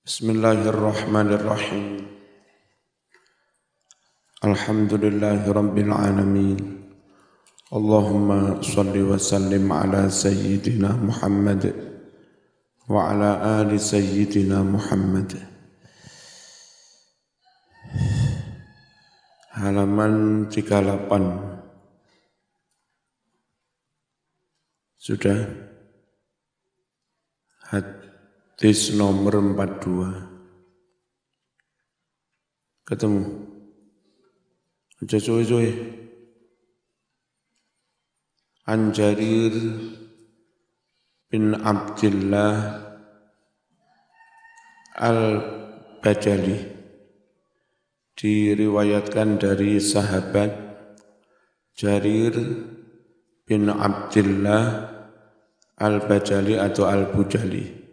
Bismillahirrahmanirrahim. Alhamdulillahi rabbil alamin. Allahumma salli wa sallim ala sayyidina Muhammad wa ala ali sayyidina Muhammad. Halaman 38. Sudah? Hadis nomor 42. Ketemu? Aja suwe-suwe. An Jarir bin Abdillah Al-Bajali, diriwayatkan dari sahabat Jarir bin Abdillah Al-Bajali atau Al-Bujali.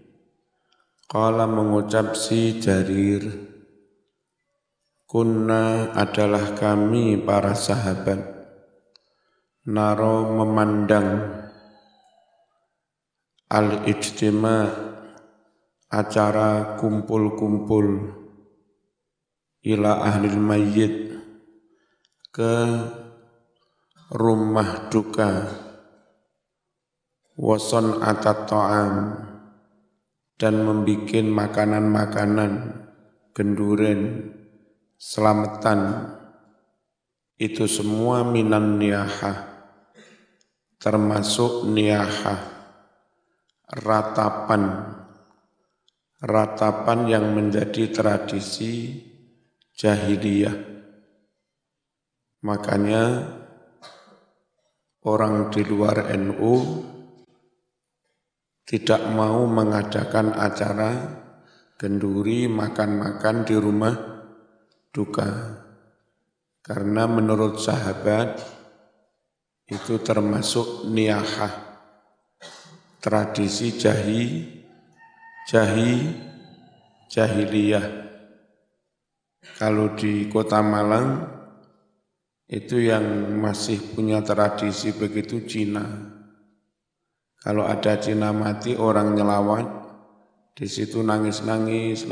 Qala mengucap si Jarir, kunna adalah kami para sahabat, naro memandang al-ijtima, acara kumpul-kumpul, ila ahlil mayyit, ke rumah duka, wason atat ta'am, dan membikin makanan-makanan, genduren, selamatan, itu semua minan niyahah, termasuk niyahah, ratapan yang menjadi tradisi jahiliyah. Makanya orang di luar NU tidak mau mengadakan acara genduri makan-makan di rumah duka. Karena menurut sahabat itu termasuk niyahah, tradisi jahiliyah. Kalau di Kota Malang itu yang masih punya tradisi begitu Cina. Kalau ada Cina mati, orang nyelawat, di situ nangis-nangis,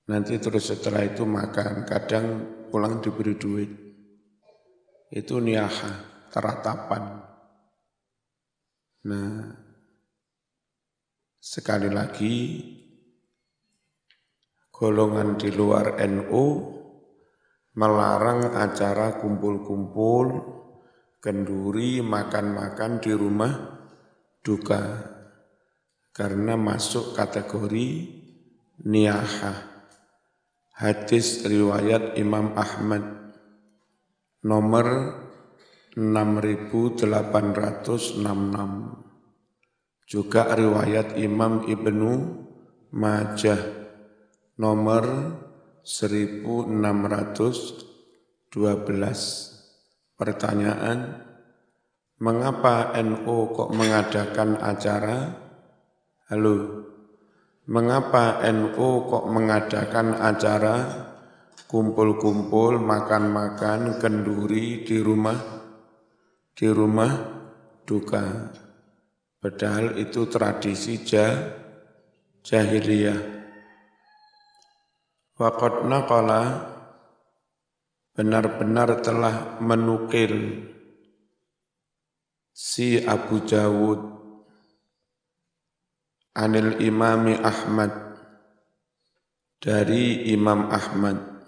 nanti terus setelah itu makan, kadang pulang diberi duit. Itu niyahah, teratapan. Nah, sekali lagi, golongan di luar NU melarang acara kumpul-kumpul, kenduri, makan-makan di rumah duka, karena masuk kategori niyahah. Hadis riwayat Imam Ahmad nomor 6866, juga riwayat Imam Ibnu Majah nomor 1612. Pertanyaan, mengapa NU kok mengadakan acara? Halo, mengapa NU kok mengadakan acara kumpul-kumpul, makan-makan, kenduri di rumah duka? Padahal itu tradisi jahiliyah. Waqad naqala, benar-benar telah menukil si Abu Dawud anil Imami Ahmad, dari Imam Ahmad.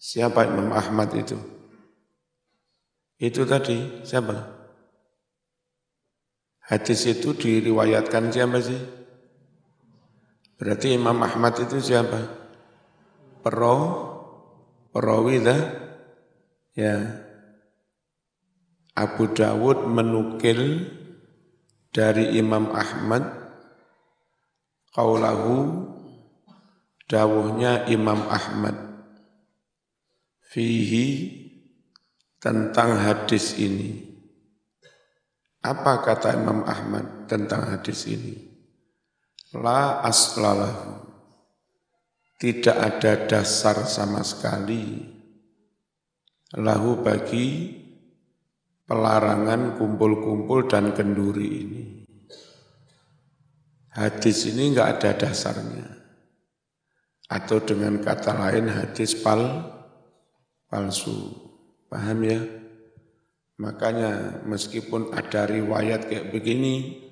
Siapa Imam Ahmad itu? Itu tadi, siapa? Hadis itu diriwayatkan siapa sih? Berarti Imam Ahmad itu siapa? Perawi dah? Ya. Abu Dawud menukil dari Imam Ahmad qaulahu, dawuhnya Imam Ahmad, fihi, tentang hadis ini. Apa kata Imam Ahmad tentang hadis ini? La aslalahu, tidak ada dasar sama sekali, lahu bagi pelarangan kumpul-kumpul dan kenduri ini. hadis ini enggak ada dasarnya. Atau dengan kata lain hadis palsu. Paham ya? Makanya meskipun ada riwayat kayak begini,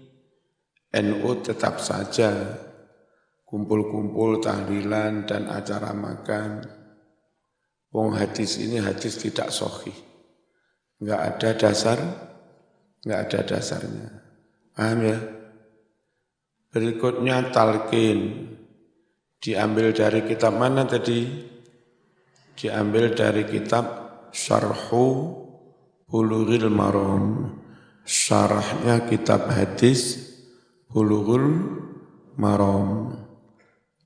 NU tetap saja kumpul-kumpul tahlilan dan acara makan. Wong hadis ini hadis tidak sahih. Enggak ada dasar, enggak ada dasarnya. Paham ya? Berikutnya talqin. Diambil dari kitab mana tadi? Diambil dari kitab Syarhu Bulughul Maram. Syarahnya kitab hadis Bulughul Maram.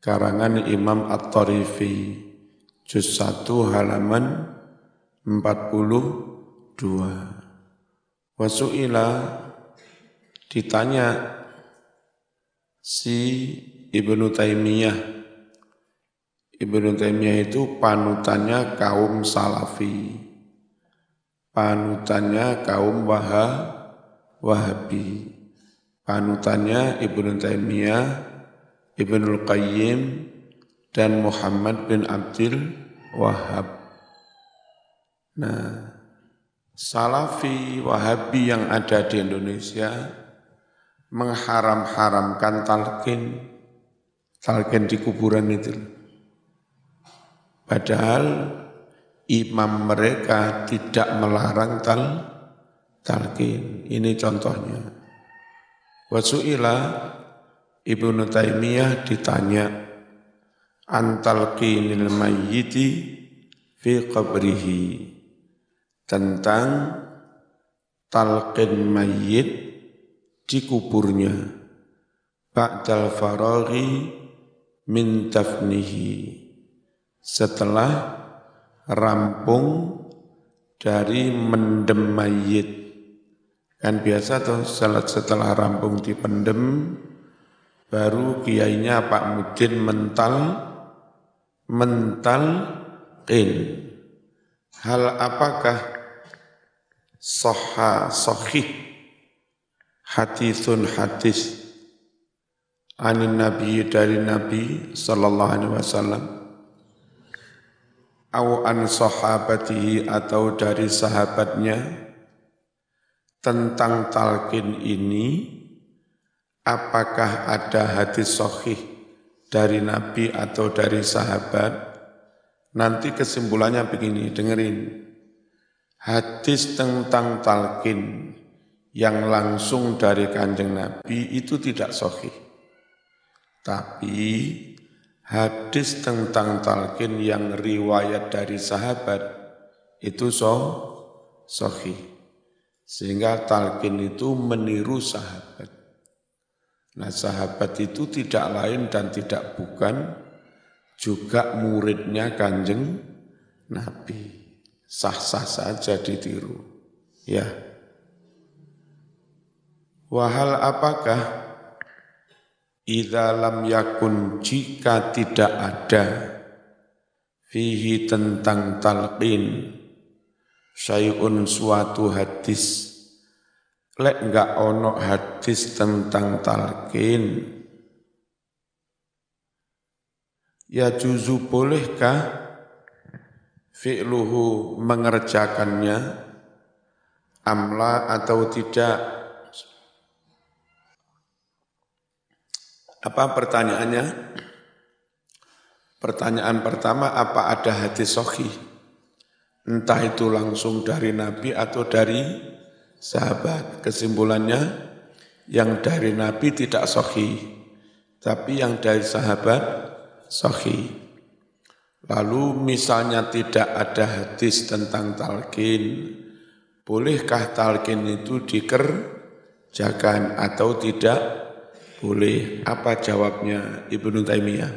Karangan Imam At-Tarifi. Juz 1 halaman 42. Wasu'ila ditanya si Ibnu Taimiyah. Ibnu Taimiyah itu panutannya kaum Salafi. Panutannya kaum Wahabi. Panutannya Ibnu Taimiyah, Ibnul Qayyim, dan Muhammad bin Abdul Wahhab. Nah, Salafi, Wahabi yang ada di Indonesia mengharam-haramkan talqin di kuburan itu. Padahal imam mereka tidak melarang talqin. Ini contohnya. Wasu'ila Ibnu Taimiyah ditanya antalqinil mayyiti fi qabrihi, tentang talqin mayyit di kuburnya, ba'dal faraghi min dafnihi, setelah rampung dari mendem mayyit. Kan biasa tuh setelah rampung dipendem, baru kiainya Pak Mudin mentalqin. Hal apakah sahih hadithun hadis anin Nabi dari Nabi sallallahu alaihi wasallam, au an sahabatihi atau dari sahabatnya, tentang talqin ini, apakah ada hadis sahih dari Nabi atau dari sahabat? Nanti kesimpulannya begini, dengerin. Hadis tentang talqin yang langsung dari Kanjeng Nabi itu tidak sahih. Tapi hadis tentang talqin yang riwayat dari sahabat itu sahih. Sehingga talqin itu meniru sahabat. Nah, sahabat itu tidak lain dan tidak bukan juga muridnya Kanjeng Nabi. Sah-sah saja ditiru. Ya. Wahal apakah idza lam yakun, jika tidak ada fihi tentang talqin syai'un suatu hadis, lek enggak ono hadis tentang talqin, ya juzu bolehkah fi'luhu mengerjakannya, amla atau tidak? Apa pertanyaannya? Pertanyaan pertama, apa ada hadis sahih? Entah itu langsung dari Nabi atau dari sahabat. Kesimpulannya, yang dari Nabi tidak sahih, tapi yang dari sahabat sahih. Lalu misalnya tidak ada hadis tentang talqin, bolehkah talqin itu dikerjakan atau tidak boleh? Apa jawabnya Ibnu Taimiyah?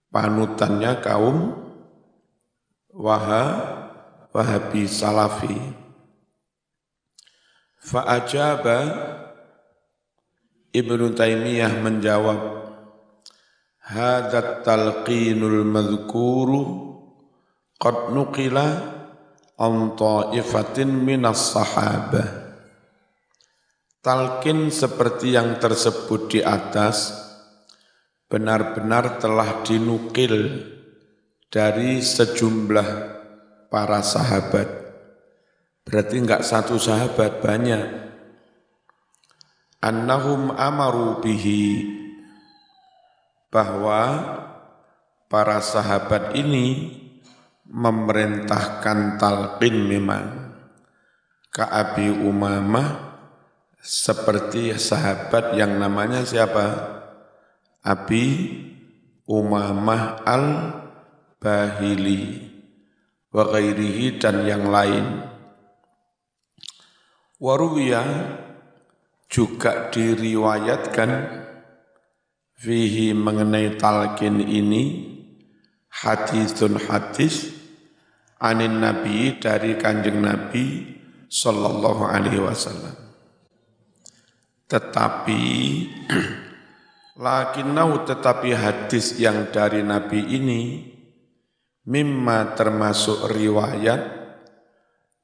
Panutannya kaum Wahabi Salafi. Fa'ajaba, Ibnu Taimiyah menjawab, hadat talqinul madhkuru qad nuqila an ta'ifatin minas sahabah. Talqin seperti yang tersebut di atas benar-benar telah dinukil dari sejumlah para sahabat. Berarti enggak satu sahabat, banyak. Annahum amaru bihi, bahwa para sahabat ini memerintahkan talqin memang. Ka'abi Umamah, seperti sahabat yang namanya siapa? Abi Umamah al-Bahili wa ghairihi, dan yang lain. Waruya, juga diriwayatkan fihi, mengenai talqin ini, hadithun hadis anin Nabi, dari Kanjeng Nabi sallallahu alaihi wasallam. Tetapi tetapi hadis yang dari Nabi ini mimma, termasuk riwayat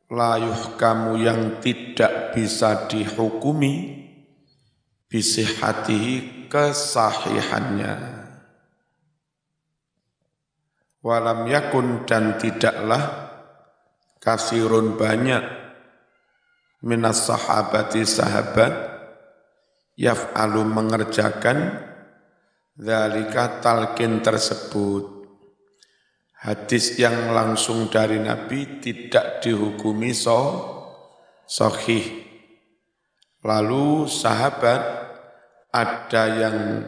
la yuhkamu, yang tidak bisa dihukumi bisihatihi, kesahihannya. Walam yakun, dan tidaklah kasirun, banyak, minas sahabati, sahabat, yaf'alu, mengerjakan dzalika, talqin tersebut. Hadis yang langsung dari Nabi tidak dihukumi sahih. Lalu sahabat ada yang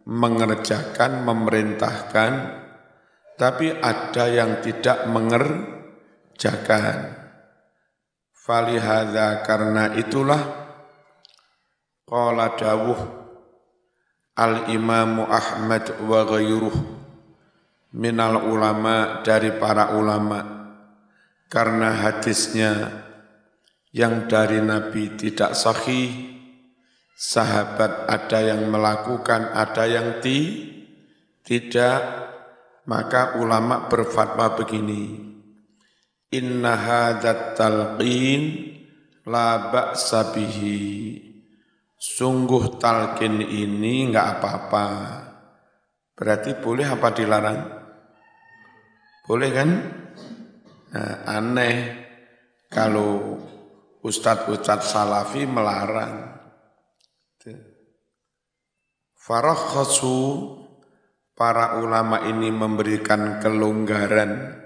mengerjakan, memerintahkan, tapi ada yang tidak mengerjakan. Falihadza, karena itulah, qala dawuh al-imamu Ahmad wa ghairuh minal ulama, dari para ulama, karena hadisnya yang dari Nabi tidak sahih, sahabat ada yang melakukan, ada yang tidak, maka ulama berfatwa begini, inna hadzat talqin la ba'sa bihi, sungguh talqin ini enggak apa-apa. Berarti boleh apa dilarang? Boleh kan? Nah, aneh kalau ustadz-ustadz salafi melarang. Farakhasu, para ulama ini memberikan kelonggaran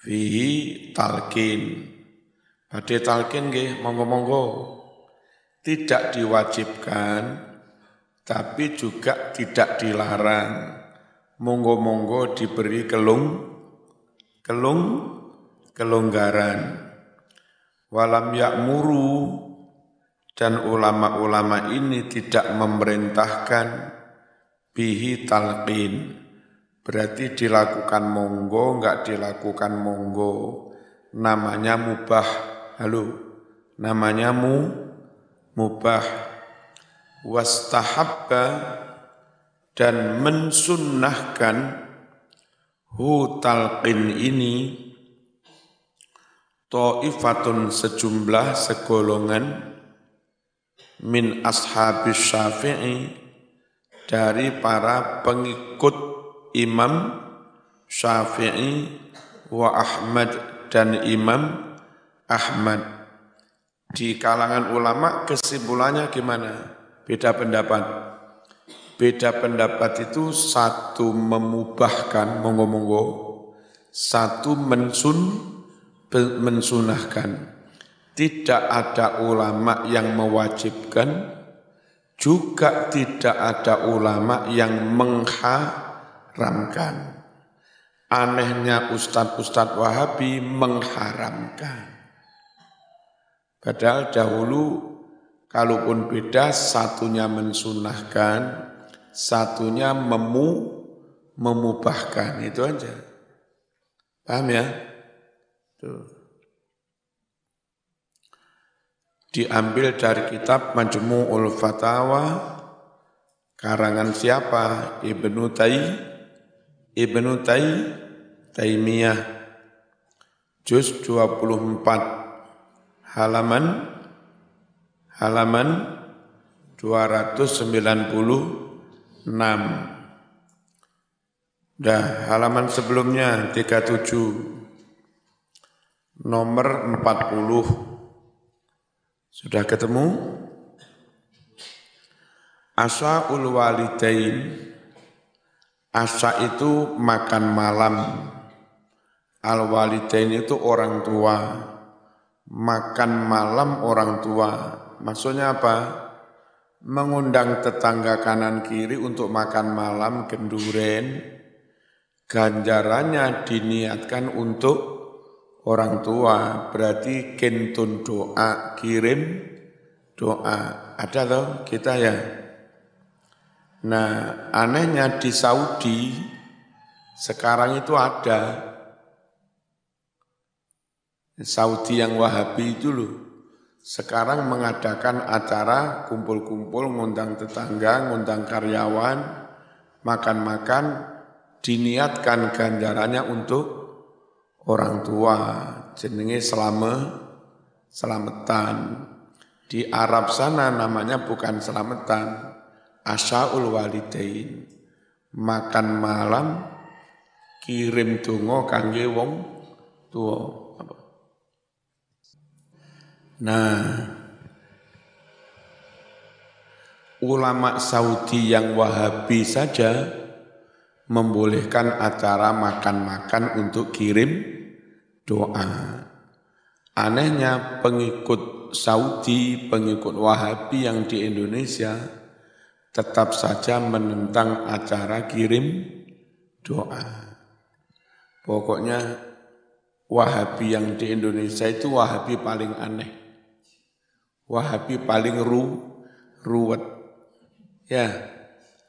fihi talqin. Badhe talqin nggih, monggo-monggo. Tidak diwajibkan, tapi juga tidak dilarang. Monggo-monggo diberi kelonggaran. Walam ya'muru, dan ulama-ulama ini tidak memerintahkan bihi talqin. Berarti dilakukan monggo, enggak dilakukan monggo. Namanya mubah. Halo, namanya mubah. Wastahabba, dan mensunnahkan hu talqin ini ta'ifatun, sejumlah, segolongan, min ashabis Syafi'i, dari para pengikut Imam Syafi'i, wa Ahmad, dan Imam Ahmad. Di kalangan ulama kesimpulannya gimana? Beda pendapat. Beda pendapat itu, satu memubahkan, monggo-monggo, satu mensunahkan. Tidak ada ulama yang mewajibkan, juga tidak ada ulama yang mengharamkan. Anehnya ustadz-ustadz Wahabi mengharamkan. Padahal dahulu kalaupun beda, satunya mensunahkan, satunya memubahkan, itu aja. Paham ya? Tuh. Diambil dari kitab Majmu'ul Fatawa, karangan siapa? Ibnu Taimiyah, juz 24, halaman halaman 296. Dah, halaman sebelumnya 37, nomor 40. Sudah ketemu? Asya'ul walidain. Asya itu makan malam. Al-walidain itu orang tua. Makan malam orang tua. Maksudnya apa? Mengundang tetangga kanan kiri untuk makan malam kenduren. Ganjarannya diniatkan untuk orang tua. Berarti kentun doa, kirim doa. Ada loh kita ya. Nah, anehnya di Saudi sekarang itu ada. Saudi yang Wahabi itu loh, sekarang mengadakan acara kumpul-kumpul, ngundang tetangga, ngundang karyawan, makan-makan, diniatkan ganjarannya untuk orang tua, jenenge selamatan. Di Arab sana namanya bukan selamatan, asya'ul walidain. Makan malam, kirim donga kangge wong tua. Nah, ulama Saudi yang Wahabi saja membolehkan acara makan-makan untuk kirim doa. Anehnya pengikut Saudi, pengikut Wahabi yang di Indonesia tetap saja menentang acara kirim doa. Pokoknya Wahabi yang di Indonesia itu Wahabi paling aneh. Wahabi paling ruwet. Ya,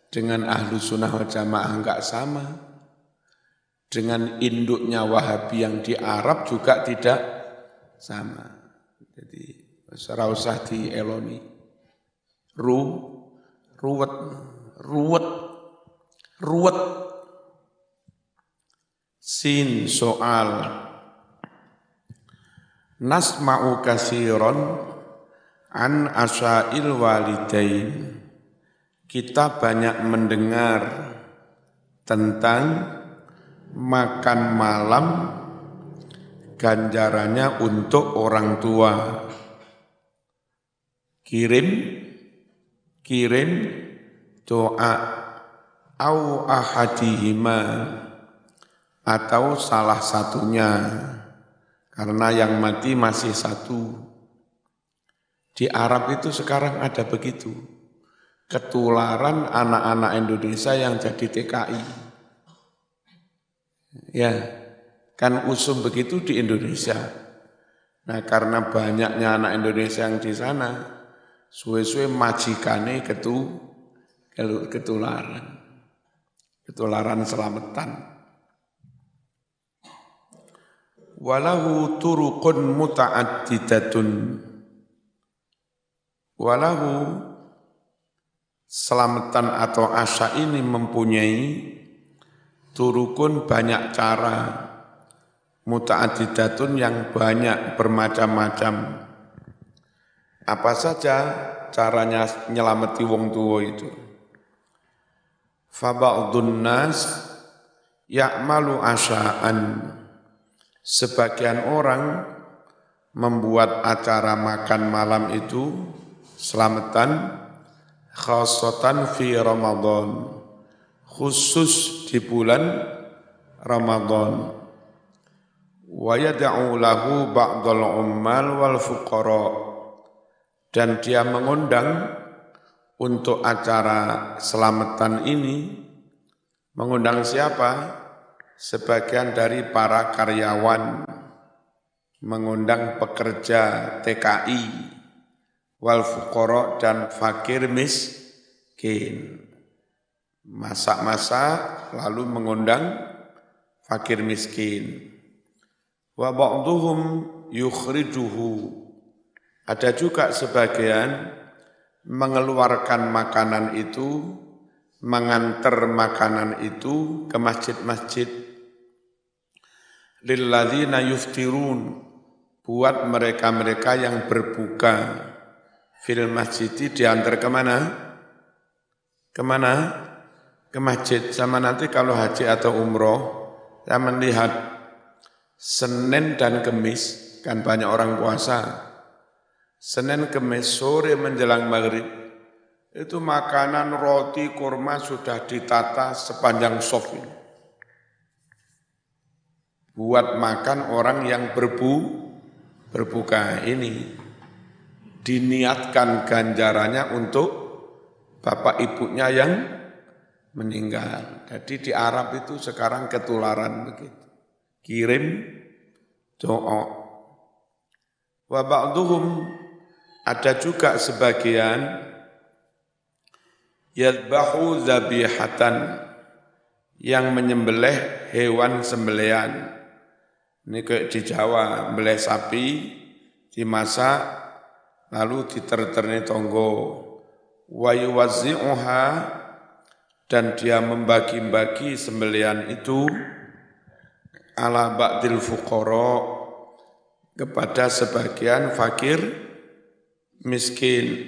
dengan ahlu sunnah wal jamaah enggak sama. Dengan induknya Wahabi yang di Arab juga tidak sama. Jadi, ora usah dieloni. Ruwet. Sin soal. Nasma'u kasiron an asya'il walidain. Kita banyak mendengar tentang makan malam ganjarannya untuk orang tua. Kirim doa au ahadihima atau salah satunya. Karena yang mati masih satu. Di Arab itu sekarang ada begitu. Ketularan anak-anak Indonesia yang jadi TKI. Ya, kan usum begitu di Indonesia. Nah, karena banyaknya anak Indonesia yang di sana, suwe-suwe majikane ketularan. Ketularan selamatan. Walahu turuqun muta'addidatun. Walahu selamatan atau asya ini mempunyai turukun banyak cara. Muta'addidatun yang banyak bermacam-macam. Apa saja caranya nyelamati wong tua itu? Fa ba'dun nas ya'malu asya'an. Sebagian orang membuat acara makan malam itu selamatan khasatan fi Ramadan, khusus di bulan Ramadan. Wa yad'u lahu ba'dal ummal wal fuqara, dan dia mengundang untuk acara selamatan ini, mengundang siapa? Sebagian dari para karyawan, mengundang pekerja TKI, wal fuqara dan fakir miskin. Masak-masak lalu mengundang fakir miskin. Wa ba'duhum yukhrijuhu. Ada juga sebagian mengeluarkan makanan itu, mengantar makanan itu ke masjid-masjid. Lilladzina yuftirun, buat mereka-mereka yang berbuka fil masjidi diantar kemana? Kemana? Ke masjid. Sama nanti kalau haji atau umroh, saya melihat Senin dan Kemis, kan banyak orang puasa. Senin, Kemis, sore menjelang maghrib, itu makanan roti, kurma sudah ditata sepanjang sof ini. Buat makan orang yang berbuka ini. Diniatkan ganjarannya untuk bapak ibunya yang meninggal. Jadi di Arab itu sekarang ketularan begitu. Kirim doa. Wa ba'duhum, ada juga sebagian yadbahu dzabihatan, yang menyembelih hewan sembelihan. Ini kayak di Jawa, membelih sapi, dimasak, lalu diterterni tonggo. Wa yuwazzi'uha, dan dia membagi-bagi sembelihan itu ala ba'dil fuqara, kepada sebagian fakir miskin,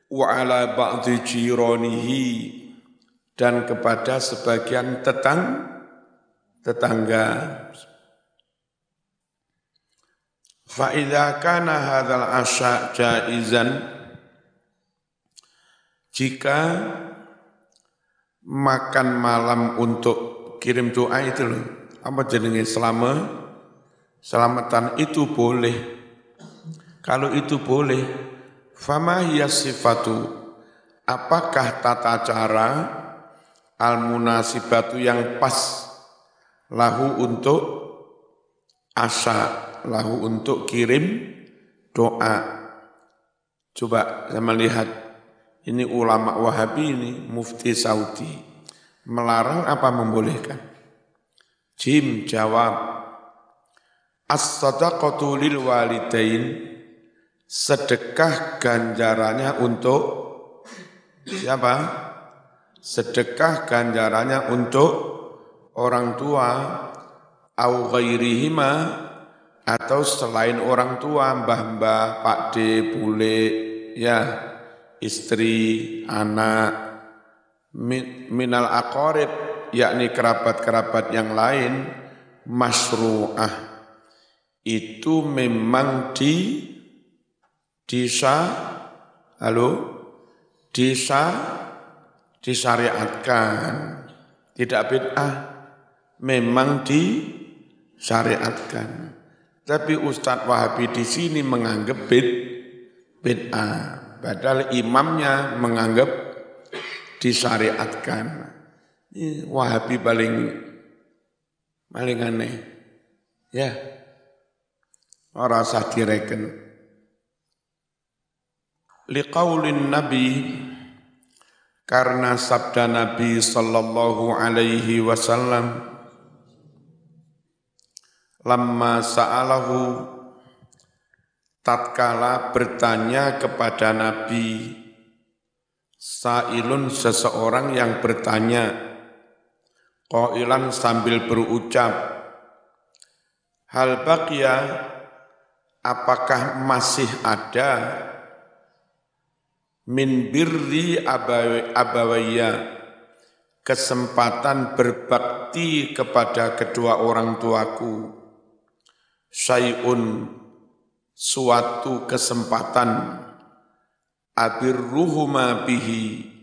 wa ala ba'di jiranihi, dan kepada sebagian tetangga. Fa idza kana hadzal asya jaizan, jika makan malam untuk kirim doa itu loh, apa jenenge, selamatan itu boleh. Kalau itu boleh, fama hiya sifatu, apakah tata cara al-munasibatu yang pas lahu untuk asa, lahu untuk kirim doa. Coba saya melihat ini ulama Wahabi ini, mufti Saudi, melarang apa membolehkan? Jim jawab, as-sadaqatu lil walidain, sedekah ganjarannya untuk siapa? Sedekah ganjarannya untuk orang tua, au ghairihima, atau selain orang tua, mbah-mbah, pakde, bule, ya, istri, anak, minal aqarib, yakni kerabat-kerabat yang lain, masyru'ah, itu memang disyariatkan, tidak bid'ah, memang disyariatkan. Tapi Ustadz Wahabi di sini menganggap bid'ah, padahal imamnya menganggap disyariatkan. Ini Wahabi paling aneh, ya, ora usah direken. Liqaulin Nabi, karena sabda Nabi sallallahu alaihi wasallam, lamma sa'alahu, tatkala bertanya kepada Nabi, sa'ilun, seseorang yang bertanya, qailan, sambil berucap, hal baqiya, apakah masih ada min birri abawayya, kesempatan berbakti kepada kedua orang tuaku, syai'un, suatu kesempatan, abirruhuma bihi,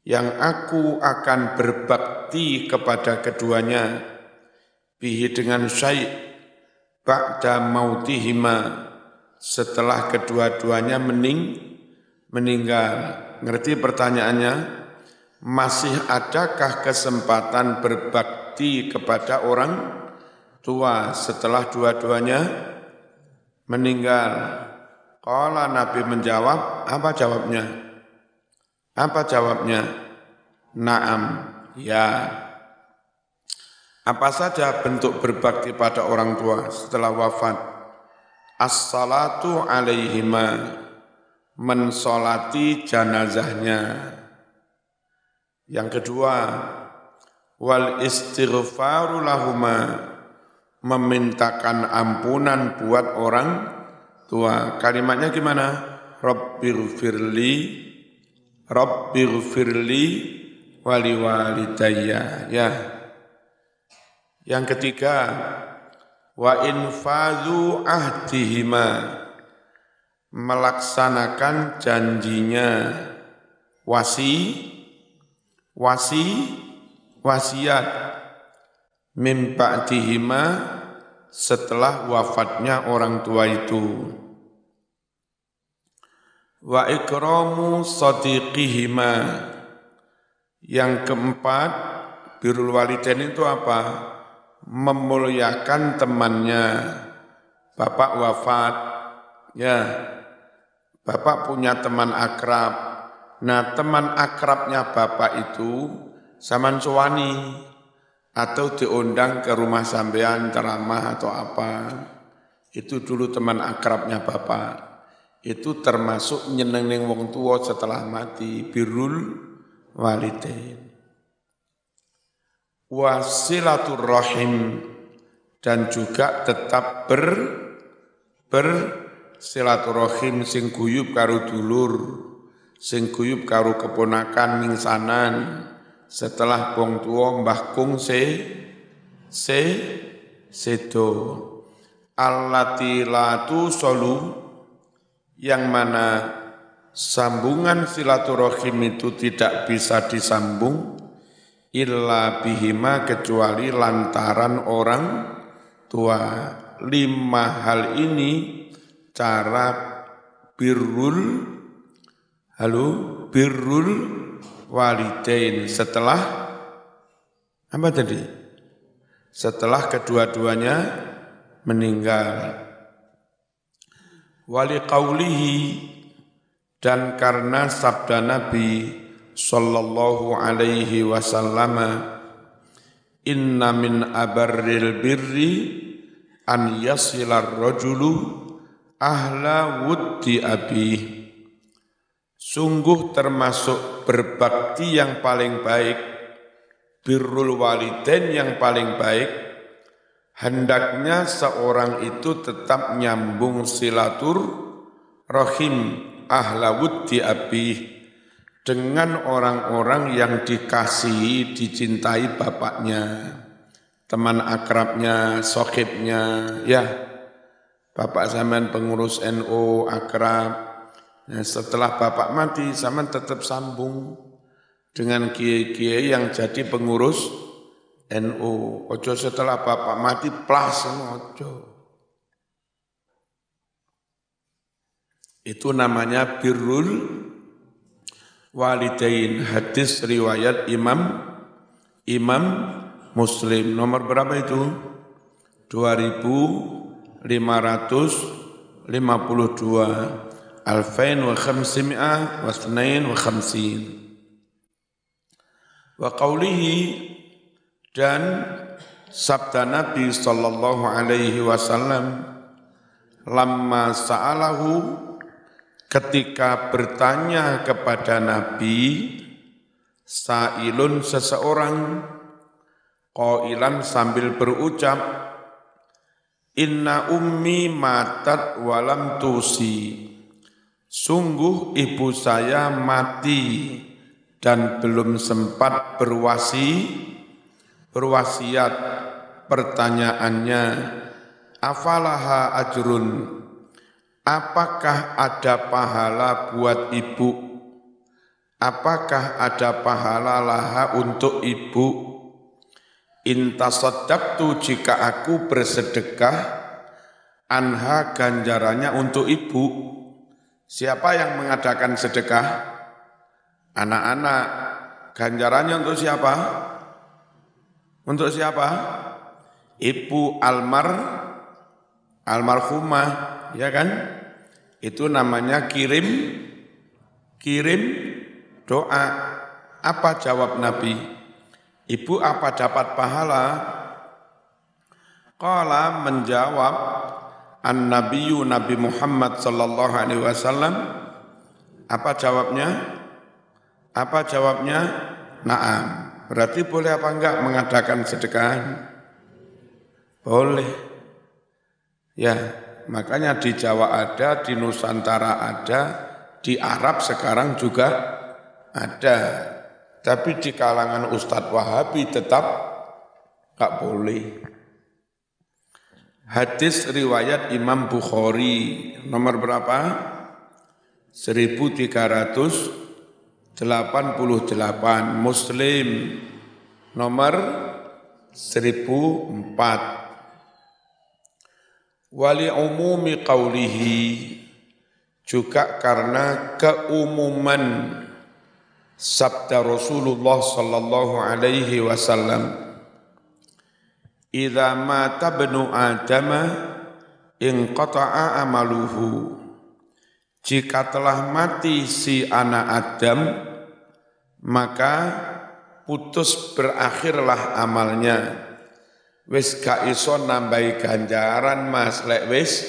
yang aku akan berbakti kepada keduanya, bihi dengan syai', ba'da mautihima, setelah kedua-duanya meninggal. Ngerti pertanyaannya? Masih adakah kesempatan berbakti kepada orang tua setelah dua-duanya meninggal? Qala, Nabi menjawab, apa jawabnya? Naam, ya. Apa saja bentuk berbakti pada orang tua setelah wafat? As-salatu alaihima, mensolati janazahnya. Yang kedua, wal istighfaru lahuma, memintakan ampunan buat orang tua. Kalimatnya gimana? Rabbighfirli wali walidayya. Ya. Yang ketiga, wa infadhu ahdihima, melaksanakan janjinya, wasiat min ba'dihima, setelah wafatnya orang tua itu. Wa ikramu sadiqihima. Yang keempat, birrul walidain itu apa? Memuliakan temannya. Bapak wafat, ya, bapak punya teman akrab. Nah, teman akrabnya bapak itu sampean suwani atau diundang ke rumah sampean ceramah atau apa. Itu dulu teman akrabnya bapak. Itu termasuk nyenengin wong tua setelah mati, birrul walidain. Wasilaturrahim, dan juga tetap bersilaturahim, sing guyub karo dulur, sing guyub karo keponakan mingsanan, setelah wong tua mbah kung sedo. Allati latu solu, yang mana sambungan silaturahim itu tidak bisa disambung illa bihima, kecuali lantaran orang tua. 5 hal ini cara birrul walidain setelah apa tadi? Setelah kedua-duanya meninggal. Wali qaulihi, dan karena sabda Nabi sallallahu alaihi wasallam, inna min abarril birri an yasilar rajulu ahla wuddi abih. Sungguh termasuk berbakti yang paling baik, birrul walidain yang paling baik, hendaknya seorang itu tetap nyambung silaturahim ahla wuddi abih, dengan orang-orang yang dikasihi, dicintai bapaknya, teman akrabnya, sohibnya, ya. Bapak sampean pengurus NU akrab, nah, setelah bapak mati, sampean tetap sambung dengan kiai-kiai yang jadi pengurus NU. Ojo setelah bapak mati, plas, ojo. Itu namanya birrul walidain. Hadis riwayat Imam Muslim. Nomor berapa itu? 2552. Alfain wa khamsim'ah wa thnain wa khamsin. Wa qawlihi, dan sabda Nabi sallallahu alaihi wasallam, lamma sa'alahu, ketika bertanya kepada Nabi, sa'ilun, seseorang, qailan, sambil berucap, inna ummi matat walam tusi, sungguh ibu saya mati dan belum sempat berwasiat. Pertanyaannya, afalaha ajrun, apakah ada pahala buat ibu? Apakah ada pahala laha untuk ibu? Intasaddaqtu, jika aku bersedekah, anha, ganjarannya untuk ibu. Siapa yang mengadakan sedekah? Anak-anak. Ganjarannya untuk siapa? Untuk siapa? Ibu almarhumah, ya kan? Itu namanya kirim doa. Apa jawab Nabi? Ibu apa dapat pahala? Qala, menjawab an-nabiyyu, Nabi Muhammad sallallahu alaihi wasallam. Apa jawabnya? Na'am. Berarti boleh apa enggak mengadakan sedekah? Boleh. Ya, makanya di Jawa ada, di Nusantara ada, Di Arab sekarang juga ada. Tapi di kalangan Ustadz Wahabi tetap nggak boleh. Hadis riwayat Imam Bukhari nomor berapa? 1388. Muslim nomor 1004. Wali umumi qawlihi, juga karena keumuman sabda Rasulullah sallallahu alaihi wasallam, idza mata ibnu adama inqata'a amaluhu, jika telah mati si anak Adam maka putus berakhirlah amalnya. Wis gak iso nambahi ganjaran Mas, lek wis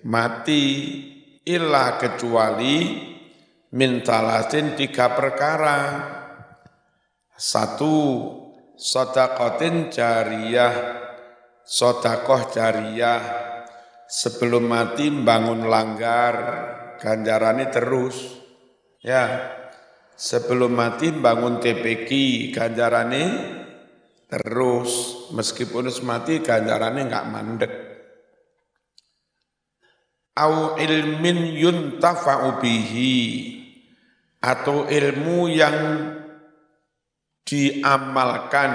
mati, illa kecuali min talatin 3 perkara. 1, sedaqatin jariyah, sedekah jariyah, sebelum mati bangun langgar, ganjarane terus. Ya, sebelum mati bangun TPQ, ganjarane terus, meskipun mati ganjarannya enggak mandek. Au ilmin yuntafa'u bihi, atau ilmu yang diamalkan.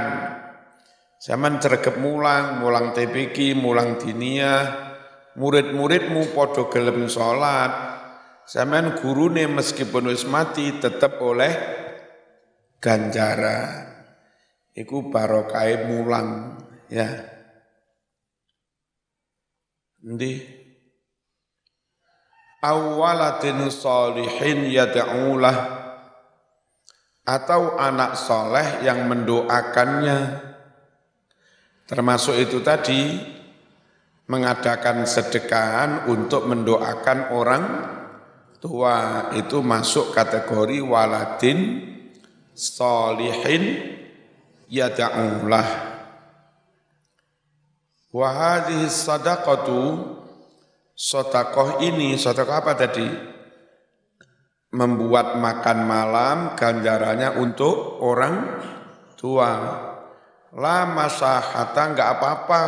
Zaman cergep mulang TPQ, mulang diniyah, murid-muridmu podo gelem sholat. Zaman gurune meskipun wis mati tetap oleh ganjaran. Iku barokah mulang, ya. Ndi awwalatin sholihin yad'ulah, atau anak soleh yang mendoakannya. Termasuk itu tadi, mengadakan sedekahan untuk mendoakan orang tua, itu masuk kategori waladin sholihin yad'ulah. Wa hadhihi sadaqatu, sedekah ini, sedekah apa tadi? Membuat makan malam, ganjarannya untuk orang tua. La masahata, enggak apa-apa.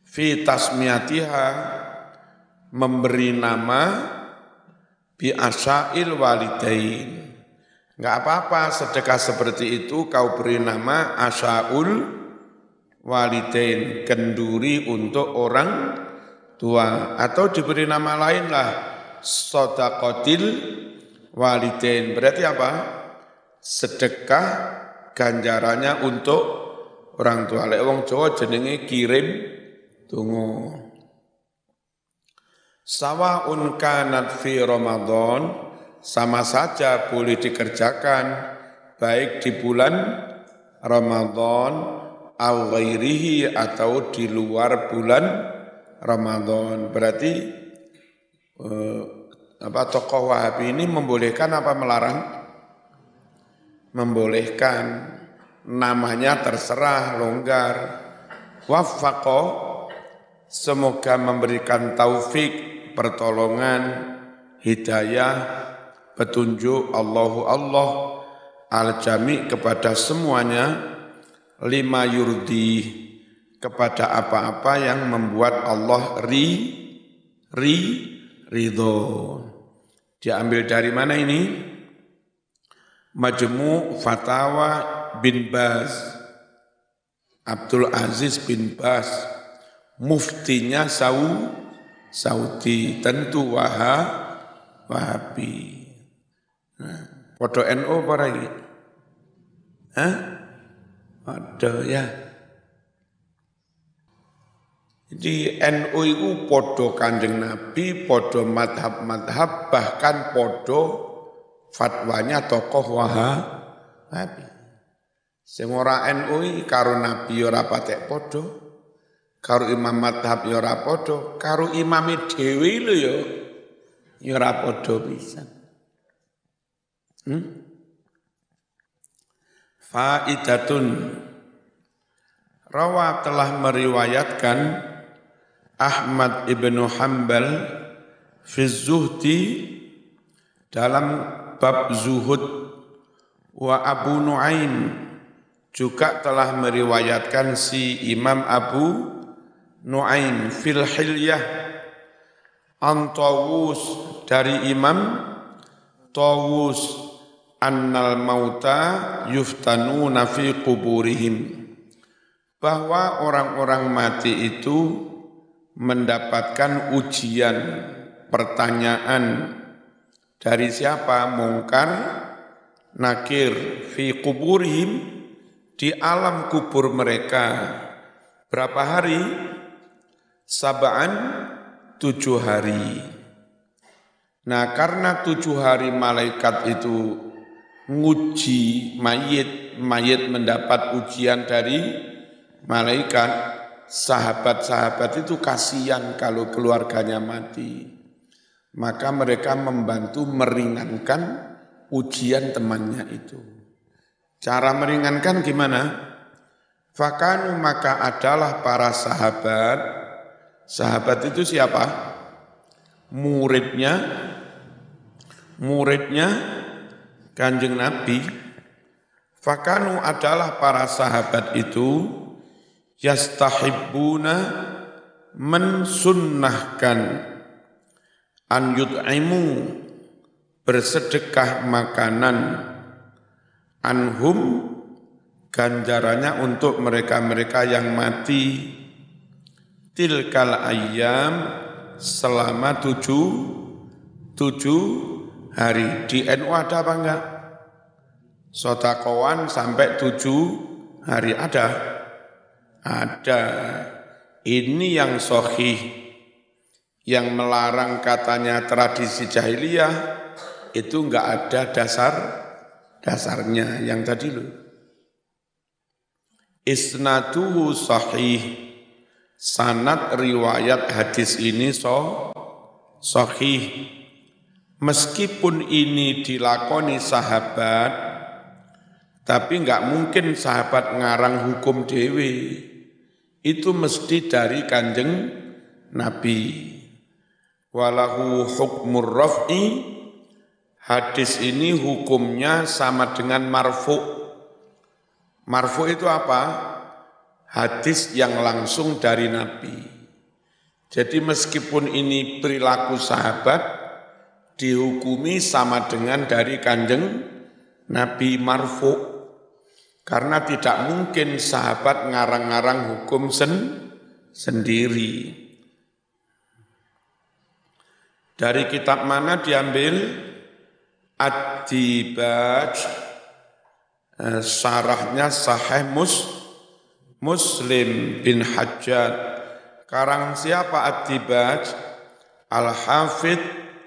Fi tasmiyatiha, memberi nama bi asyail walidain. Enggak apa-apa sedekah seperti itu kau beri nama asyaul walidain, kenduri untuk orang tua, atau diberi nama lain lah, shadaqatil walidain. Berarti apa? Sedekah ganjarannya untuk orang tua. Lek wong Jawa jenenge kirim donga. Sawaun kanat fi Ramadan, sama saja boleh dikerjakan baik di bulan Ramadan au ghairihi, atau di luar bulan Ramadan. Berarti tokoh Wahabi ini membolehkan apa melarang? Membolehkan. Namanya terserah, longgar. Waffaqo, semoga memberikan taufik, pertolongan, hidayah, petunjuk Allah al-jami' kepada semuanya, lima yurdi, kepada apa-apa yang membuat Allah ridho. Diambil dari mana ini? Majmu' Fatawa bin Baz, Abdul Aziz bin Baz, muftinya Saudi, tentu Wahabi. Podo NU apa lagi? Ada ya. Jadi NU itu podo Kanjeng Nabi, podo madhab, bahkan podo fatwanya tokoh Wahabi. Sing ora NU karo Nabi ora patek podo, karo imam madhab ora podo, karo imame dhewe lho ya ora podo pisan. Faidatun, rawa telah meriwayatkan Ahmad ibnu Hanbal fi zuhdi dalam bab zuhud, wa Abu Nuaim juga telah meriwayatkan si Imam Abu Nuaim fil hilyah an Tawus dari Imam Tawus annal mauta yuftanuna fi quburihim, bahwa orang-orang mati itu mendapatkan ujian, pertanyaan dari siapa? Mungkar, nakir, fi quburihim, di alam kubur mereka. Berapa hari? Sab'an, 7 hari. Nah, karena 7 hari malaikat itu nguji mayit, mayit mendapat ujian dari malaikat, sahabat-sahabat itu kasihan kalau keluarganya mati. Maka mereka membantu meringankan ujian temannya itu. Cara meringankan gimana? Fakanu, maka adalah para sahabat. Sahabat itu siapa? Muridnya Kanjeng Nabi. Fakanu adalah para sahabat itu yastahibbuna, mensunnahkan, an yut'imu, bersedekah makanan, anhum, ganjarannya untuk mereka-mereka yang mati, tilkal ayyam, selama 7 hari. Di NU ada apa enggak? Sodakowan sampai 7 hari ada. Ini yang sahih, yang melarang katanya tradisi jahiliyah itu enggak ada dasarnya yang tadi loh. Isnaduhu sahih, sanad riwayat hadis ini sahih. Meskipun ini dilakoni sahabat, tapi enggak mungkin sahabat ngarang hukum dewe. Itu mesti dari Kanjeng Nabi. Walahu hukmur raf'i, hadis ini hukumnya sama dengan marfu'. Marfu' itu apa? Hadis yang langsung dari Nabi. Jadi meskipun ini perilaku sahabat, dihukumi sama dengan dari Kanjeng Nabi marfu'. Karena tidak mungkin sahabat ngarang-ngarang hukum sendiri. Dari kitab mana diambil? Ad-Dibaj, syarahnya Sahih Muslim bin Hajjaj. Karang siapa Ad-Dibaj? Al-Hafidh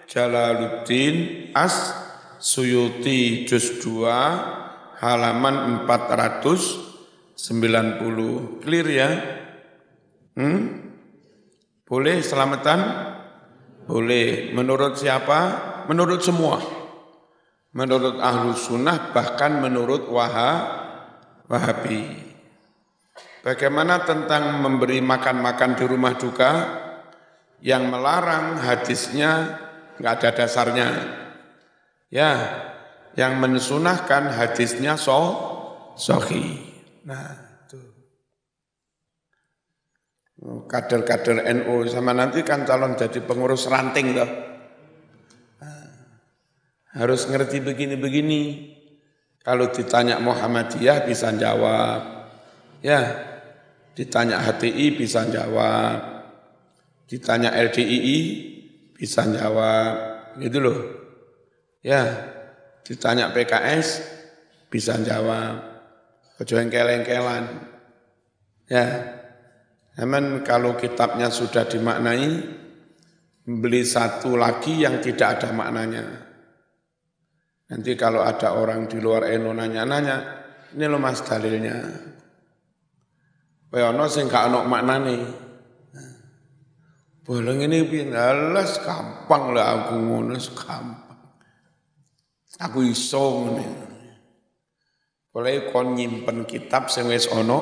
Jalaluddin As-Suyuti, juz 2, halaman 490. Clear ya? Boleh selamatan? Boleh. Menurut siapa? Menurut semua. Menurut Ahlus Sunnah, bahkan menurut Wahabi. Bagaimana tentang memberi makan-makan di rumah duka? Yang melarang hadisnya nggak ada dasarnya. Ya, yang mensunahkan hadisnya sahih. Nah, itu. Kader-kader NU sama nanti kan calon jadi pengurus ranting loh. Harus ngerti begini-begini. Kalau ditanya Muhammadiyah bisa jawab. Ya, ditanya HTI bisa jawab. Ditanya LDII bisa jawab. Gitu loh. Ya, ditanya PKS bisa jawab. Ojo engkel-engkelan. Ya. Namun kalau kitabnya sudah dimaknai, beli satu lagi yang tidak ada maknanya. Nanti kalau ada orang di luar NU nanya-nanya, ini loh mas dalilnya. Ono sing gak ono maknane. Bolong ini pindalas gampang lah aku ngono, gampang. Aku iso ngene. Boleh kon nyimpen kitab sing wis ono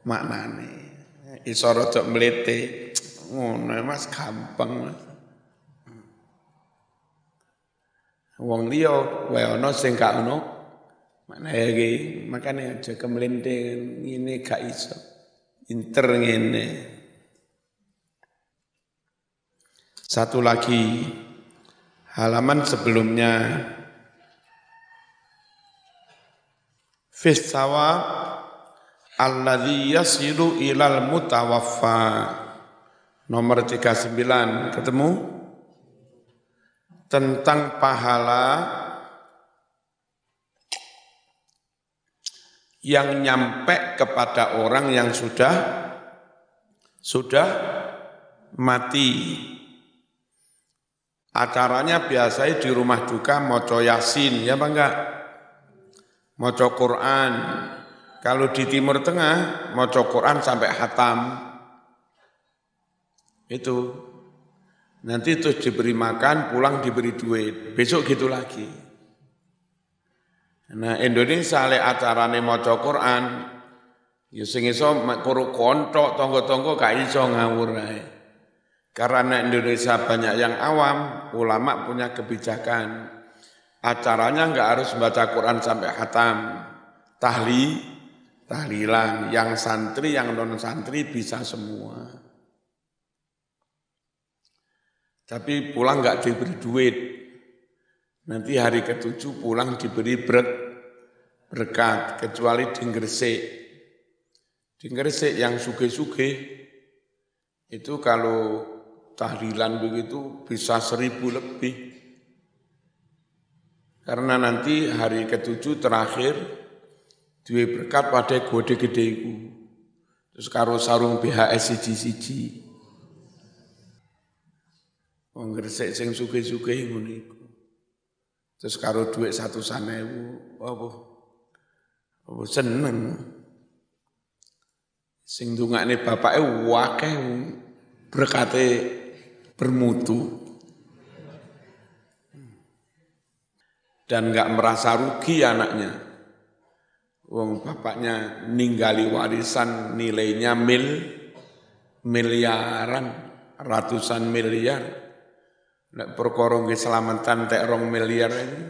maknane. Iso rada mlete. ngono Mas gampang Mas. Wong liya wae ana sing gak ono. Mana iki makane aja kemlinting ngene gak iso. Inter ngene. Satu lagi halaman sebelumnya fis sawab alladzi yasilu ilal mutawaffa nomor 39 ketemu tentang pahala yang nyampe kepada orang yang sudah mati. Acaranya biasanya di rumah duka maca Yasin, ya apa enggak? Maca Quran. Kalau di Timur Tengah maca Quran sampai khatam. Itu. Nanti terus diberi makan, pulang diberi duit. Besok gitu lagi. Nah, Indonesia le acarane maca Quran, ya sing iso karo kontok tangga-tangga gak iso ngawur ae. Karena Indonesia banyak yang awam, ulama punya kebijakan. Acaranya enggak harus baca Quran sampai khatam. Tahlilan, yang santri, yang non-santri bisa semua. Tapi pulang enggak diberi duit. Nanti hari ke-7 pulang diberi berkat, kecuali di Gresik. Di Gresik yang sugih-sugih, itu kalau tahlilan begitu bisa 1.000 lebih. Karena nanti hari ke-7 terakhir, duwe berkat pada gede-gede iku. Terus karo sarung BHS siji-siji. Wong Gresik sing sugih-sugih ngono iku. Terus karo duit 100.000, apa seneng. Sing ndongakne bapake akeh berkate bermutu. Dan enggak merasa rugi anaknya. Wong bapaknya ninggali warisan nilainya miliaran, ratusan miliar. Nek perkara nggih selamatan tek 2 miliar ini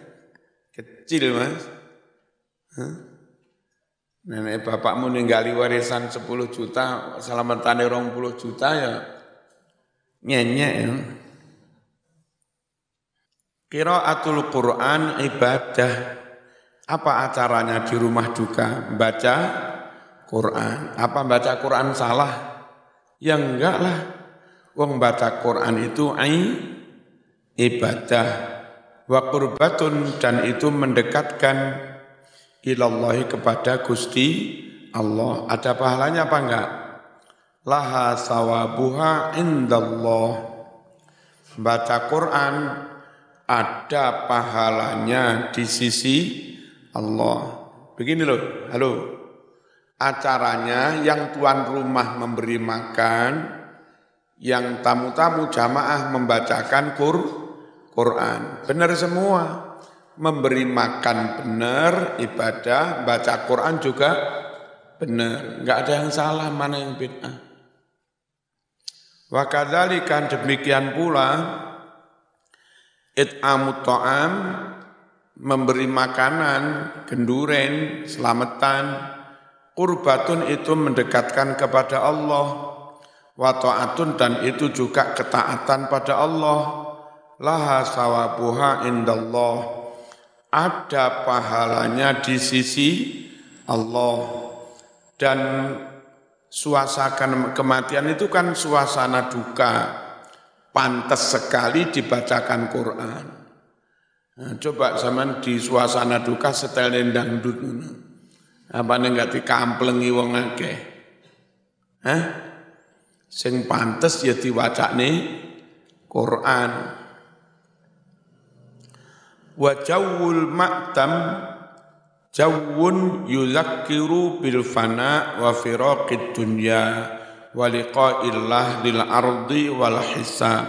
kecil Mas. Nenek bapakmu ninggali warisan 10 juta, selamatane 20 juta ya nyenyek ya. Qiraatul Quran ibadah. Apa acaranya di rumah duka? Baca Quran. Apa baca Quran salah? Ya enggak lah. Wong baca Quran itu ibadah. Wa qurbatun, dan itu mendekatkan ilallahi kepada Gusti Allah. Ada pahalanya apa enggak? Laha sawabuha indallah. Baca Quran ada pahalanya di sisi Allah. Begini loh, halo. Acaranya yang tuan rumah memberi makan, yang tamu-tamu jamaah membacakan Quran. Benar semua. Memberi makan benar, ibadah, baca Quran juga benar. Enggak ada yang salah, mana yang bid'ah. Wa kadzalika, demikian pula it'amut ta'am, memberi makanan, genduren, selamatan, qurbatun itu mendekatkan kepada Allah, wa ta'atun, dan itu juga ketaatan pada Allah, laha sawabuha indallah, ada pahalanya di sisi Allah. Dan suasana kematian itu kan suasana duka, pantas sekali dibacakan Quran. Nah, coba zaman di suasana duka setel dangdut, apa enggak dikamplengi wong akeh? Sing pantes ya diwacane Quran. Wa jawul ma'tam jawun yuzakkiru bil fana wa firaqid dunya wa liqa'illah lil ardi wal hisab.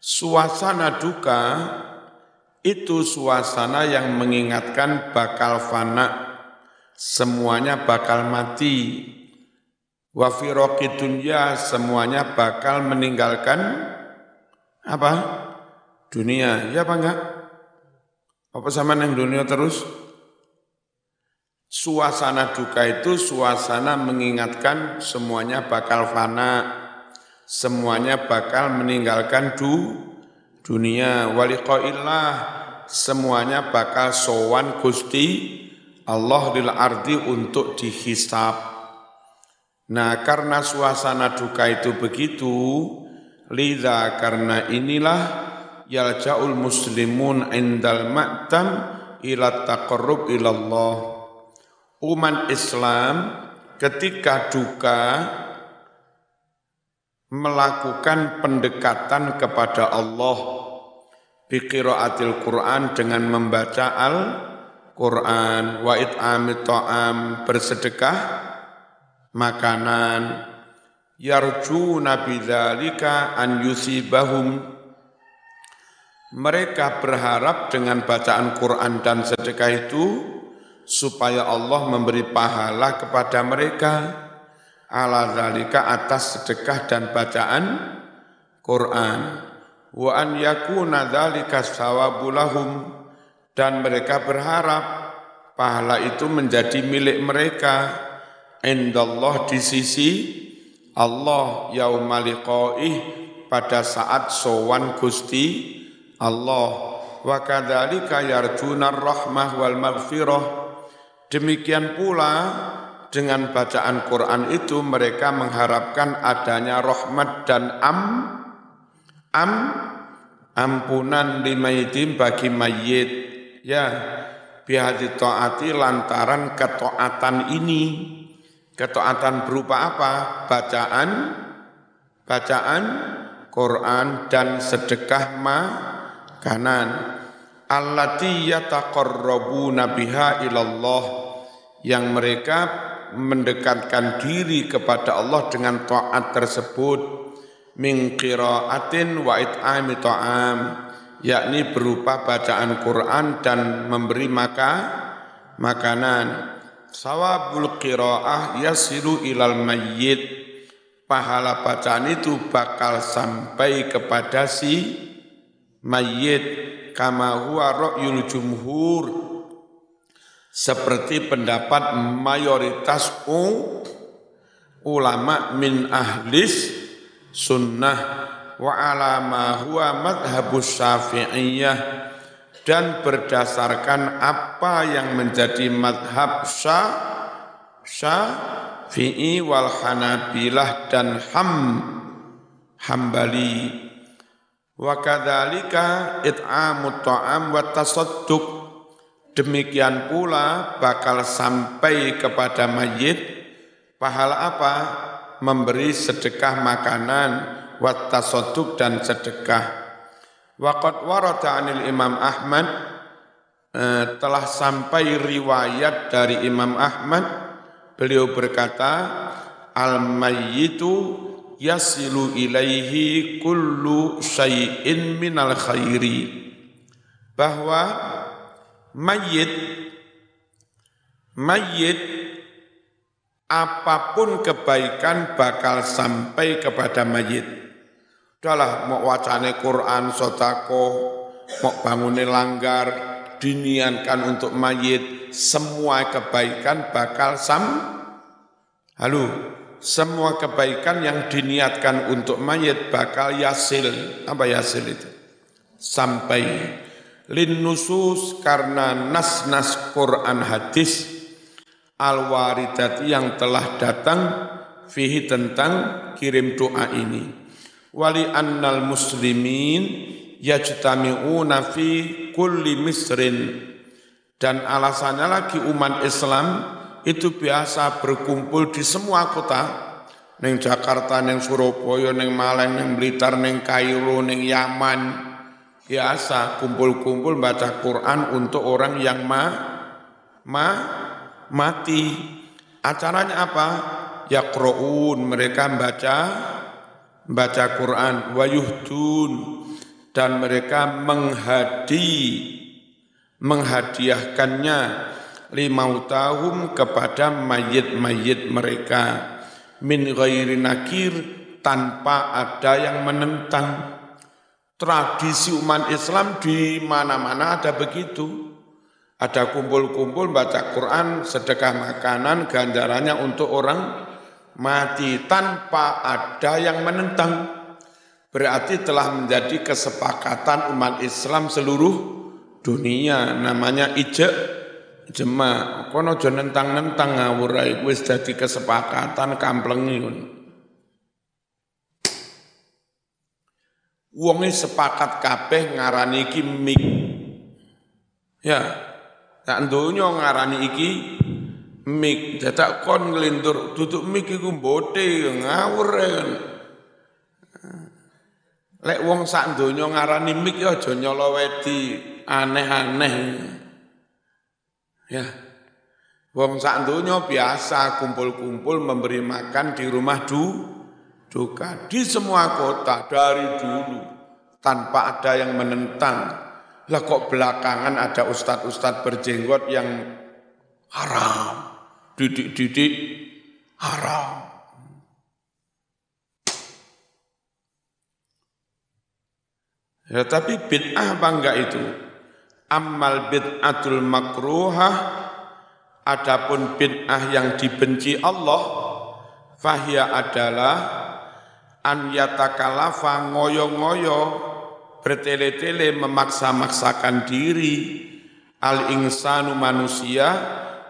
Suasana duka itu suasana yang mengingatkan bakal fana, semuanya bakal mati. Wa firaqid dunya, semuanya bakal meninggalkan apa? Dunia. Ya apa enggak? Apa sama yang dunia terus? Suasana duka itu suasana mengingatkan semuanya bakal fana, semuanya bakal meninggalkan dunia. Waliqaillah, semuanya bakal sowan Gusti Allah lil ardi untuk dihisab. Nah, karena suasana duka itu begitu, lidza karena inilah yalja'ul muslimun indal ma'tam ila taqarrub ilallah. Umat Islam ketika duka melakukan pendekatan kepada Allah biqiraatil Quran dengan membaca Al-Quran, wa it'amit ta'am, bersedekah makanan, yarjuna bidzalika an yusibahum, mereka berharap dengan bacaan Quran dan sedekah itu supaya Allah memberi pahala kepada mereka ala dzalika, atas sedekah dan bacaan Quran, wa an yakuna dzalika shawabu lahum, dan mereka berharap pahala itu menjadi milik mereka indallah, di sisi Allah, yaumal liqaih, pada saat sowan Gusti Allah. Wa kadzalika yarjuna rahmah wal maghfirah, demikian pula dengan bacaan Quran itu mereka mengharapkan adanya rahmat dan ampunan limayyitin, bagi mayit. Ya, bihadzi taati, lantaran ketaatan ini. Ketaatan berupa apa? Bacaan Quran dan sedekah makanan. Allati yataqarrabuna biha ilallah, yang mereka mendekatkan diri kepada Allah dengan taat tersebut. Min qiraatin wa it'ami ta'am, yakni berupa bacaan Quran dan memberi makanan. Sawabul qiraah yasilu ilal mayyit, pahala bacaan itu bakal sampai kepada si mayyit. Kama huwa ra'yul jumhur, seperti pendapat mayoritas ulama min ahlis sunnah, wa ala ma huwa madhabus syafi'iyah, dan berdasarkan apa yang menjadi madhab Syafi'i wal Hanabilah dan Hambali. Wa kadzalika it'amut ta'am wa tasadduq, demikian pula bakal sampai kepada mayit pahala apa? Memberi sedekah makanan, wa tasadduq, dan sedekah. Waqad warada 'anil Imam Ahmad, telah sampai riwayat dari Imam Ahmad, beliau berkata, al-mayyitu yasilu ilaihi kullu syai'in minal khairi, bahwa mayit apapun kebaikan bakal sampai kepada mayit. Udahlah, mau wacane Quran, sodako, mau bangunin langgar, diniatkan untuk mayit, semua kebaikan bakal semua kebaikan yang diniatkan untuk mayit bakal yasil. Apa yasil itu? Sampai. Lin nusus, karena nas-nas Quran hadis al-waridati yang telah datang fihi, tentang kirim doa ini. Wali annal muslimin yajtami'una fi kulli misrin, dan alasannya lagi umat Islam itu biasa berkumpul di semua kota, neng Jakarta, neng Surabaya, neng Malang, neng Blitar, neng Kairo, neng Yaman, biasa kumpul-kumpul baca Quran untuk orang yang mati. Acaranya apa? Yaqra'un, mereka baca Quran, wa yuhdun, dan mereka menghadiahkannya limautahum, kepada mayit-mayit mereka. min ghairi nakir, tanpa ada yang menentang. Tradisi umat Islam di mana-mana ada begitu. Ada kumpul-kumpul baca Quran, sedekah makanan, ganjarannya untuk orang mati tanpa ada yang menentang. Berarti telah menjadi kesepakatan umat Islam seluruh dunia, namanya ijma. Kono aja nentang-nentang ngawur ae, wis dadi kesepakatan kamplengi. Wonge sepakat kabeh ngarani iki mik. Ya, tak donya ngarani iki mik. Dadak kon nglintur duduk mik iku mbote ngawur kan. Lek wong sak donya ngarani mik ya aja nyolo wedi aneh-aneh. Ya. Wong sak donya biasa kumpul-kumpul memberi makan di rumah duka di semua kota dari dulu tanpa ada yang menentang. Lah kok belakangan ada ustadz-ustadz berjenggot yang haram, didik haram. Ya tapi bid'ah apa enggak itu? Ammal bid'atul makruhah, adapun bid'ah yang dibenci Allah, fahya adalah an yatakalafa ngoyo-ngoyo, bertele-tele memaksa-maksakan diri, al-insanu manusia,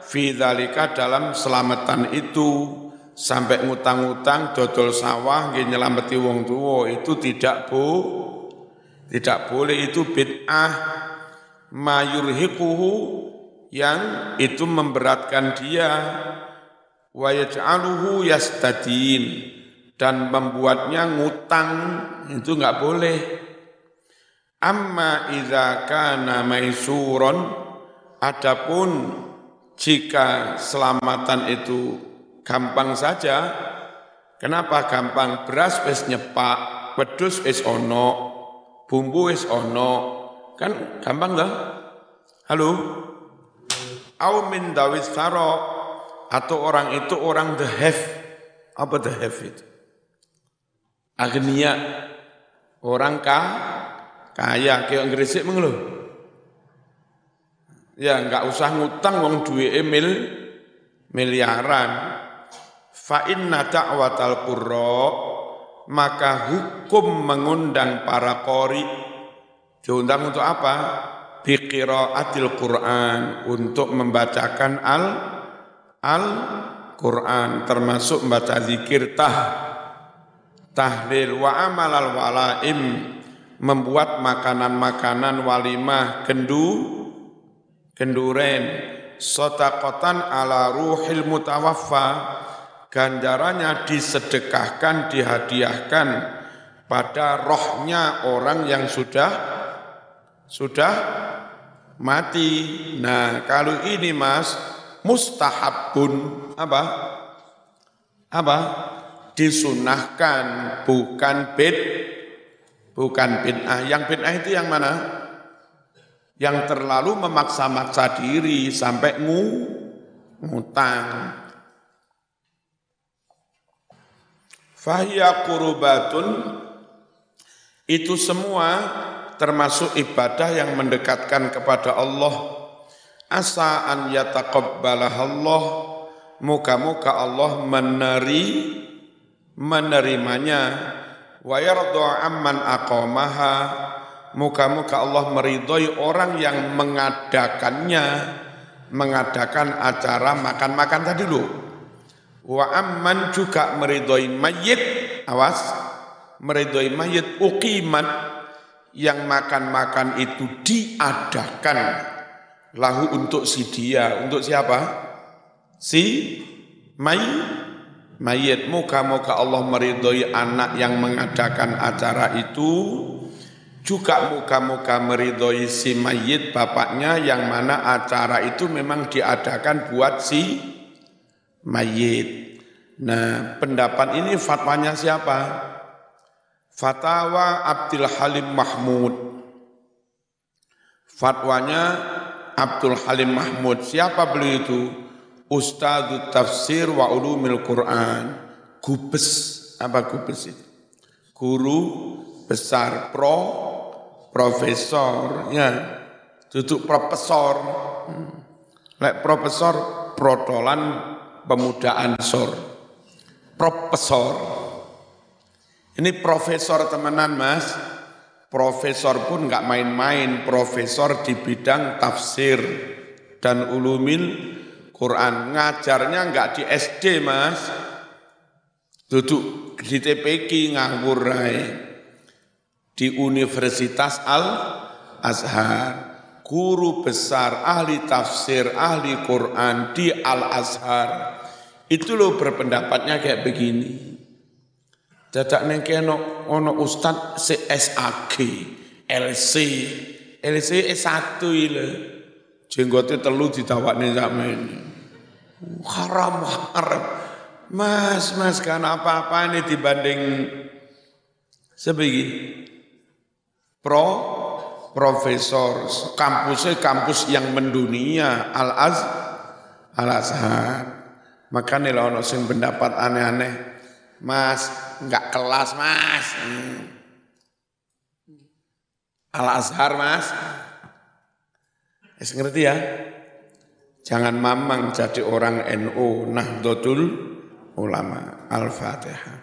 fi dzalika dalam selamatan itu, sampai ngutang-ngutang, dodol sawah, nggih nyelameti wong tuwa, itu tidak boleh, itu bid'ah mayurhiquhu, yang itu memberatkan dia, wa yaj'aluhu yastadin, dan membuatnya ngutang, itu enggak boleh. Amma idza kana maisuron, adapun jika selamatan itu gampang saja. Kenapa gampang? Beras wis nyepak, wedhus wis ono, bumbu wis ono, kan gampang lah. Halo? Au min dawis saro, atau orang itu orang the have. Apa the have itu? Agnia, orang kaya, kayak Gresik mengeluh. Ya enggak usah ngutang wong duwe miliaran. Fa inna da'watal qurra, maka hukum mengundang para qori. Diundang untuk apa? Biqiraatil Qur'an, untuk membacakan Al-Qur'an, termasuk membaca zikir tahlil wa amalal walaim, membuat makanan-makanan walimah genduren, shadaqatan ala ruhil mutawaffa, ganjarannya disedekahkan, dihadiahkan pada rohnya orang yang sudah mati. Nah, kalau ini Mas, mustahabun apa? Disunahkan, bukan bid'ah. Yang bid'ah itu yang mana? Yang terlalu memaksa-maksa diri sampai ngutang. Fahiya qurbatun, itu semua termasuk ibadah yang mendekatkan kepada Allah. Asa an yataqabbalahallah, moga-moga Allah menerimanya. Wa yarda amman aqamaha, moga-moga Allah meridhoi orang yang mengadakan acara makan-makan tadi loh. Wa amman juga meridhoi mayit, awas, meridhoi mayit uqimat, yang makan-makan itu diadakan lahu untuk si dia. Untuk siapa? Si mayit. Moga-moga Allah meridhoi anak yang mengadakan acara itu, juga moga-moga meridhoi si mayit bapaknya, yang mana acara itu memang diadakan buat si mayit. Nah, pendapat ini fatwanya siapa? Fatwa Abdul Halim Mahmud. Fatwanya Abdul Halim Mahmud. Siapa beliau itu? Ustadzut Tafsir wa Ulumil Quran, gubes. Apa gubes itu? Guru besar, profesor, ya, duduk profesor. Lek profesor, protolan pemuda Ansor. Profesor. Ini profesor temenan mas. Profesor pun nggak main-main, profesor di bidang tafsir dan ulumil Quran. Ngajarnya nggak di SD mas, duduk di TPQ nganggur di Universitas Al-Azhar. Guru besar, ahli tafsir, ahli Quran di Al-Azhar. Itu loh berpendapatnya kayak begini. Dadak neng keno ono ustad CSAG, LC S1 ile. Jenggote telu didawakne sampeyan. Haram. Mas kan apa-apa ini dibanding sebegi. Profesor, kampusnya kampus yang mendunia, Al-Azhar. Makanya lah ono sing pendapat aneh-aneh. Mas, enggak kelas mas. Al-Azhar mas. Ngerti ya? Jangan mamang jadi orang NU, Nahdlatul Ulama. Al-Fatihah.